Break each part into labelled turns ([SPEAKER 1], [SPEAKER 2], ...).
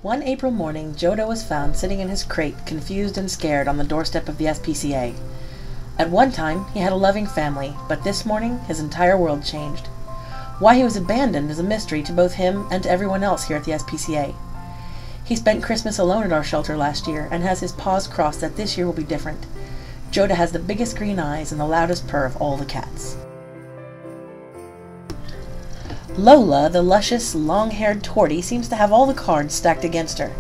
[SPEAKER 1] One April morning, Joda was found sitting in his crate, confused and scared, on the doorstep of the SPCA. At one time, he had a loving family, but this morning, his entire world changed. Why he was abandoned is a mystery to both him and to everyone else here at the SPCA. He spent Christmas alone at our shelter last year, and has his paws crossed that this year will be different. Joda has the biggest green eyes and the loudest purr of all the cats. Lola, the luscious, long-haired tortie, seems to have all the cards stacked against her.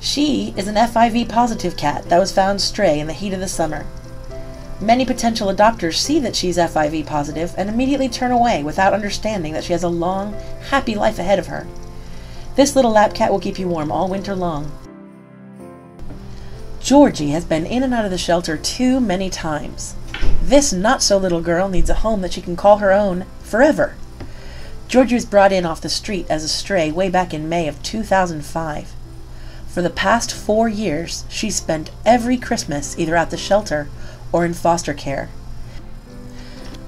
[SPEAKER 1] She is an FIV positive cat that was found stray in the heat of the summer. Many potential adopters see that she's FIV positive and immediately turn away without understanding that she has a long, happy life ahead of her. This little lap cat will keep you warm all winter long. Georgie has been in and out of the shelter too many times. This not-so-little girl needs a home that she can call her own forever. Georgie was brought in off the street as a stray way back in May of 2005. For the past 4 years, she's spent every Christmas either at the shelter or in foster care.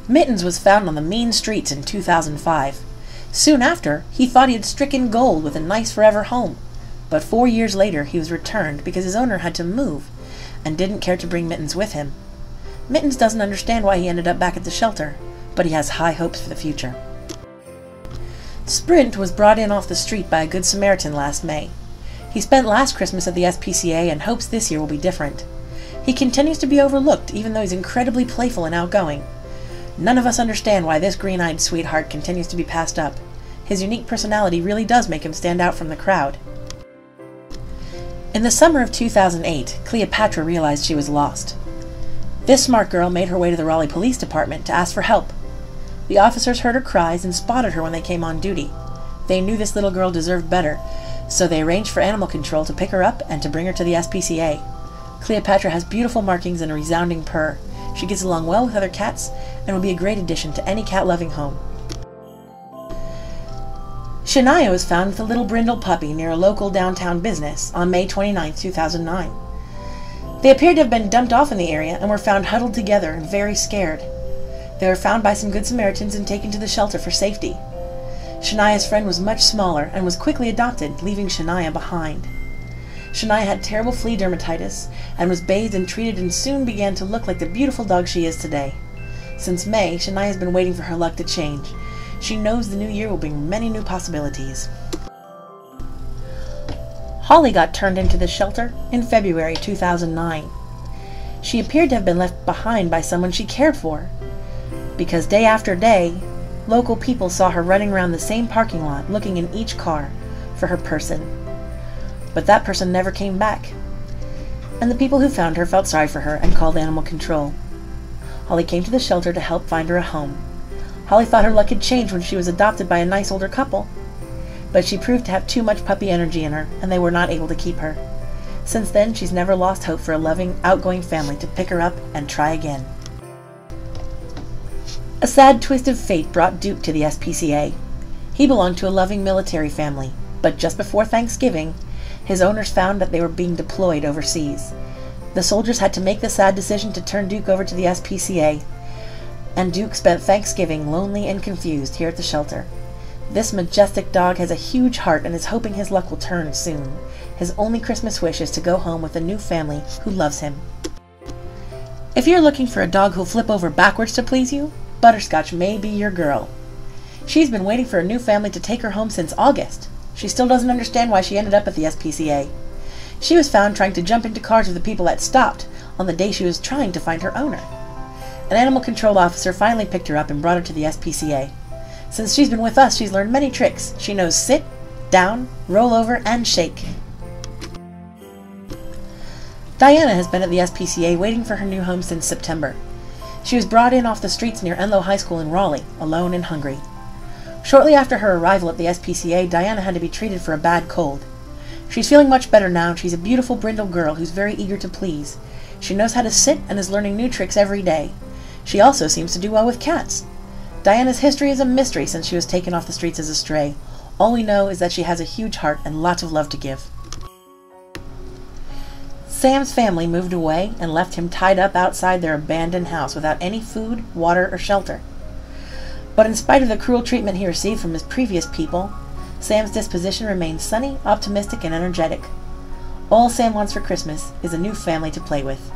[SPEAKER 1] Mittens was found on the mean streets in 2005. Soon after, he thought he had stricken gold with a nice forever home. But 4 years later, he was returned because his owner had to move and didn't care to bring Mittens with him. Mittens doesn't understand why he ended up back at the shelter, but he has high hopes for the future. Sprint was brought in off the street by a Good Samaritan last May. He spent last Christmas at the SPCA and hopes this year will be different. He continues to be overlooked even though he's incredibly playful and outgoing. None of us understand why this green-eyed sweetheart continues to be passed up. His unique personality really does make him stand out from the crowd. In the summer of 2008, Cleopatra realized she was lost. This smart girl made her way to the Raleigh Police Department to ask for help. The officers heard her cries and spotted her when they came on duty. They knew this little girl deserved better, so they arranged for animal control to pick her up and to bring her to the SPCA. Cleopatra has beautiful markings and a resounding purr. She gets along well with other cats and will be a great addition to any cat-loving home. Shania was found with a little brindle puppy near a local downtown business on May 29, 2009. They appeared to have been dumped off in the area and were found huddled together and very scared. They were found by some Good Samaritans and taken to the shelter for safety. Shania's friend was much smaller and was quickly adopted, leaving Shania behind. Shania had terrible flea dermatitis and was bathed and treated and soon began to look like the beautiful dog she is today. Since May, Shania has been waiting for her luck to change. She knows the new year will bring many new possibilities. Holly got turned into the shelter in February 2009. She appeared to have been left behind by someone she cared for, because day after day, local people saw her running around the same parking lot looking in each car for her person. But that person never came back, and the people who found her felt sorry for her and called animal control. Holly came to the shelter to help find her a home. Holly thought her luck had changed when she was adopted by a nice older couple, but she proved to have too much puppy energy in her, and they were not able to keep her. Since then, she's never lost hope for a loving, outgoing family to pick her up and try again. A sad twist of fate brought Duke to the SPCA. He belonged to a loving military family, but just before Thanksgiving, his owners found that they were being deployed overseas. The soldiers had to make the sad decision to turn Duke over to the SPCA, and Duke spent Thanksgiving lonely and confused here at the shelter. This majestic dog has a huge heart and is hoping his luck will turn soon. His only Christmas wish is to go home with a new family who loves him. If you're looking for a dog who'll flip over backwards to please you, Butterscotch may be your girl. She's been waiting for a new family to take her home since August. She still doesn't understand why she ended up at the SPCA. She was found trying to jump into cars with the people that stopped on the day she was trying to find her owner. An animal control officer finally picked her up and brought her to the SPCA. Since she's been with us, she's learned many tricks. She knows sit, down, roll over, and shake. Diana has been at the SPCA waiting for her new home since September. She was brought in off the streets near Enloe High School in Raleigh, alone and hungry. Shortly after her arrival at the SPCA, Diana had to be treated for a bad cold. She's feeling much better now, and she's a beautiful brindle girl who's very eager to please. She knows how to sit and is learning new tricks every day. She also seems to do well with cats. Diana's history is a mystery since she was taken off the streets as a stray. All we know is that she has a huge heart and lots of love to give. Sam's family moved away and left him tied up outside their abandoned house without any food, water, or shelter. But in spite of the cruel treatment he received from his previous people, Sam's disposition remains sunny, optimistic, and energetic. All Sam wants for Christmas is a new family to play with.